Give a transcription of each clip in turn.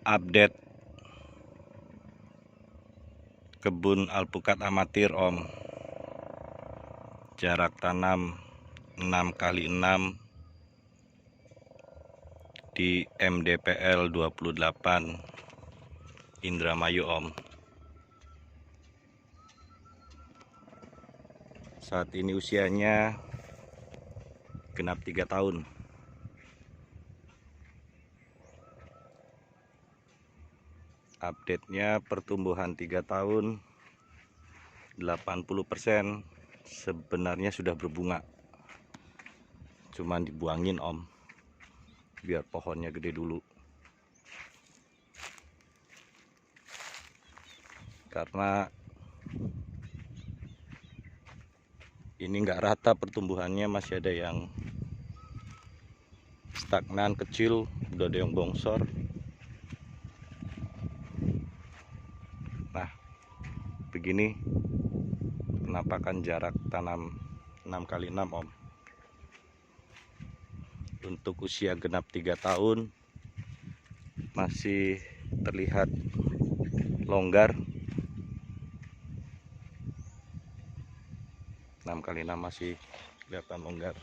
update kebun alpukat amatir Om. Jarak tanam 6x6 di MDPL 28 Indramayu Om. Saat ini usianya genap 3 tahun. Update-nya pertumbuhan 3 tahun 80% sebenarnya sudah berbunga. Cuman dibuangin Om, biar pohonnya gede dulu. Karena ini nggak rata pertumbuhannya, masih ada yang stagnan kecil, udah ada yang bongsor. Nah, begini penampakan jarak tanam 6x6 Om. Untuk usia genap 3 tahun masih terlihat longgar. 6x6 masih kelihatan longgar.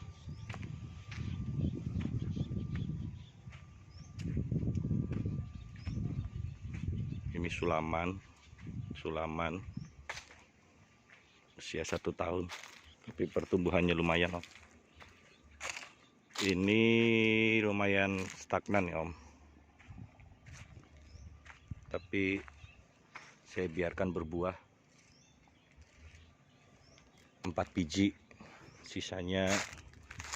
Ini sulaman usia 1 tahun, tapi pertumbuhannya lumayan Om. Ini lumayan stagnan ya Om, tapi saya biarkan berbuah 4 biji, sisanya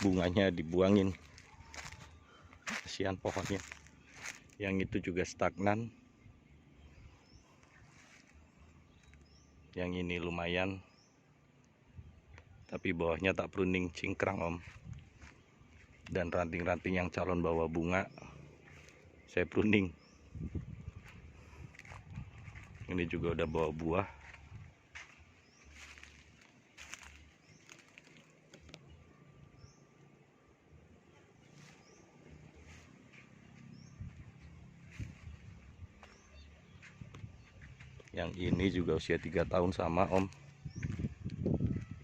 bunganya dibuangin. Kasihan pohonnya. Yang itu juga stagnan. Yang ini lumayan, tapi bawahnya tak pruning, cingkrang Om. Dan ranting-ranting yang calon bawa bunga saya pruning. Ini juga udah bawa buah. Yang ini juga usia 3 tahun sama Om.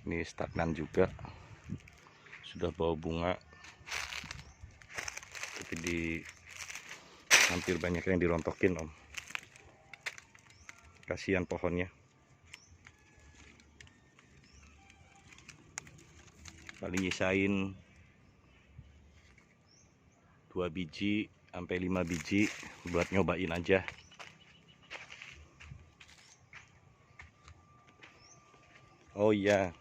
Ini stagnan juga, sudah bawa bunga, tapi hampir banyak yang dirontokin Om. Kasihan pohonnya. Paling nyisain 2 biji sampai 5 biji buat nyobain aja. Oh iya,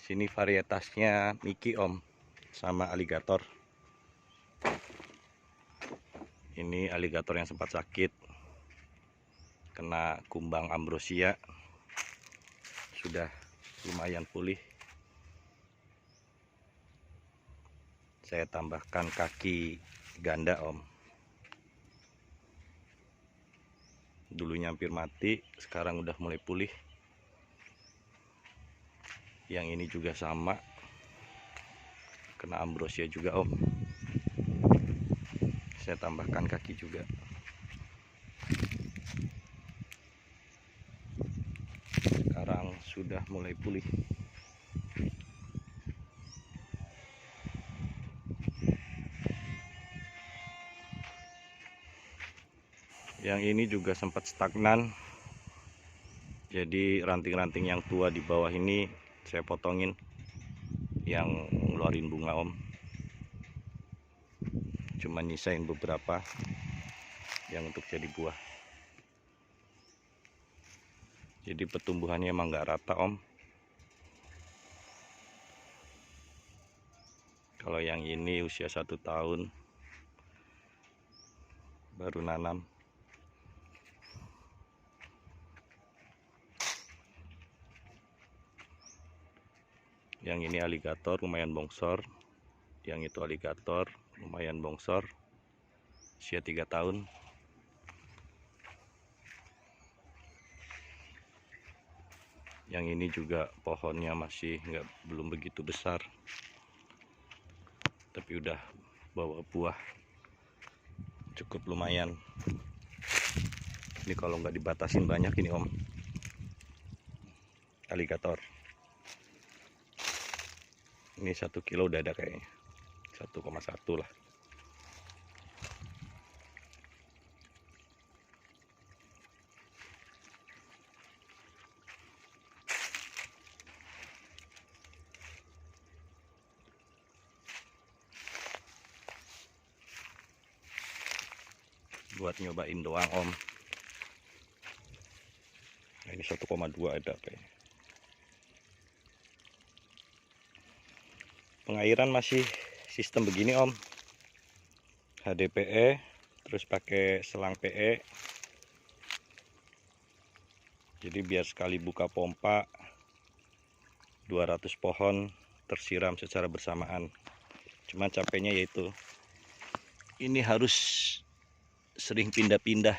sini varietasnya Miki Om, sama aligator. Ini aligator yang sempat sakit kena kumbang ambrosia, sudah lumayan pulih. Saya tambahkan kaki ganda Om. Dulunya hampir mati, sekarang udah mulai pulih. Yang ini juga sama, kena ambrosia juga Om. Saya tambahkan kaki juga. Sekarang sudah mulai pulih. Yang ini juga sempat stagnan. Jadi ranting-ranting yang tua di bawah ini saya potongin, yang ngeluarin bunga Om. Cuma nyisain beberapa yang untuk jadi buah. Jadi pertumbuhannya emang nggak rata Om. Kalau yang ini usia 1 tahun, baru nanam. Yang ini aligator lumayan bongsor. Yang itu aligator lumayan bongsor, usia 3 tahun. Yang ini juga pohonnya masih belum begitu besar, tapi udah bawa buah cukup lumayan. Ini kalau nggak dibatasin banyak ini om, aligator. Ini 1 kilo udah ada kayaknya, 1,1 lah. Buat nyobain doang om. Nah, ini 1,2 ada kayaknya. Pengairan masih sistem begini om, HDPE, terus pakai selang PE. Jadi biar sekali buka pompa 200 pohon tersiram secara bersamaan. Cuma capeknya yaitu ini harus sering pindah-pindah,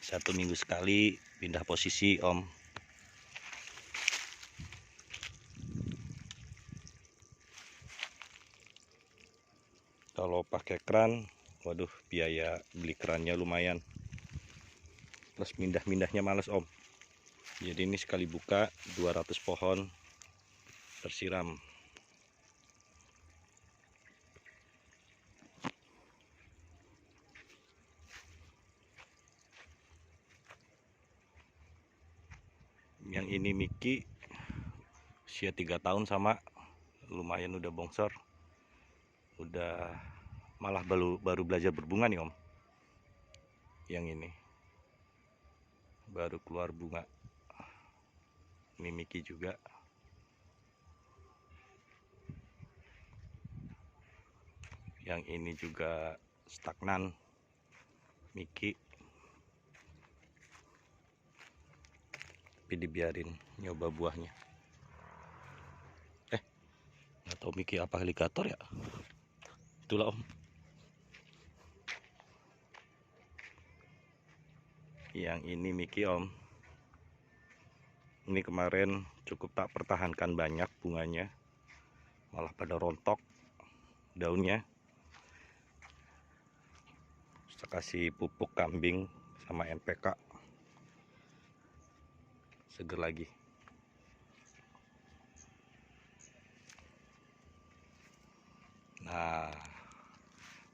1 minggu sekali pindah posisi om. Kalau pakai keran, waduh biaya beli kerannya lumayan, plus pindah-pindahnya males om. Jadi ini sekali buka 200 pohon tersiram. Yang ini Miki, usia 3 tahun sama, lumayan udah bongsor, udah malah baru belajar berbunga nih om. Yang ini baru keluar bunga. Ini Miki juga. Yang ini juga stagnan, Miki. Tapi dibiarin nyoba buahnya. Nggak tahu Miki apa aligator ya. Itulah om. Yang ini Miki om. Ini kemarin cukup tak pertahankan banyak bunganya, malah pada rontok daunnya. Saya kasih pupuk kambing sama NPK, seger lagi. Nah,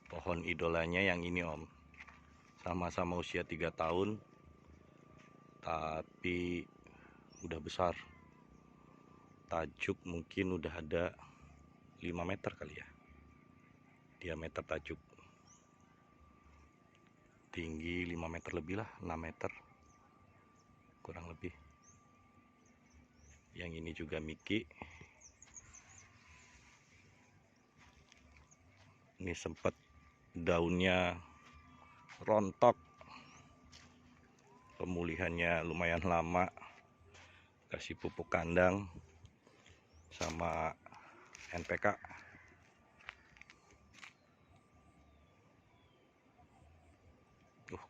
pohon idolanya yang ini om, sama-sama usia 3 tahun, tapi udah besar. Tajuk mungkin udah ada 5 meter kali ya, diameter tajuk. Tinggi 5 meter lebih lah, 6 meter kurang lebih. Yang ini juga Miki. Ini sempat daunnya rontok, pemulihannya lumayan lama, kasih pupuk kandang sama NPK.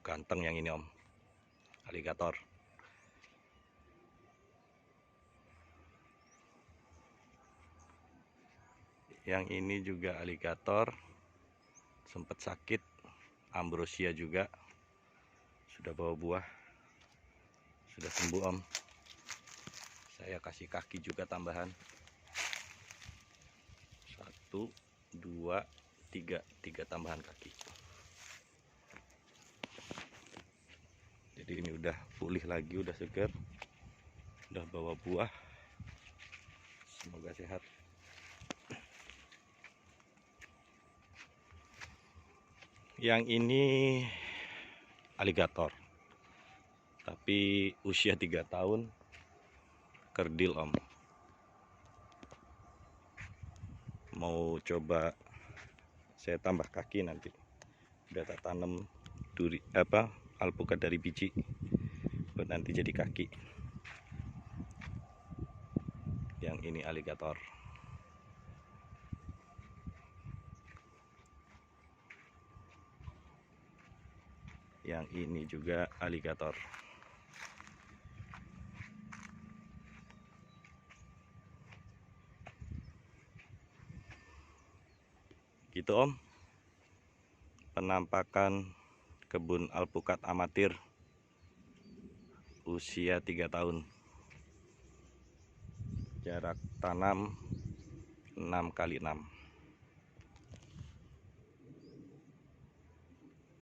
Ganteng yang ini om, aligator. Yang ini juga aligator, sempat sakit, ambrosia juga, sudah bawa buah, sudah sembuh om. Saya kasih kaki juga tambahan, 1, 2, 3 tambahan kaki. Jadi ini udah pulih lagi, udah segar, udah bawa buah. Semoga sehat. Yang ini aligator, tapi usia 3 tahun, kerdil om. Mau coba saya tambah kaki nanti. Udah tak tanam alpukat dari biji buat nanti jadi kaki. Yang ini aligator. Yang ini juga aligator. Gitu om, penampakan kebun alpukat amatir usia 3 tahun. Jarak tanam 6 kali 6.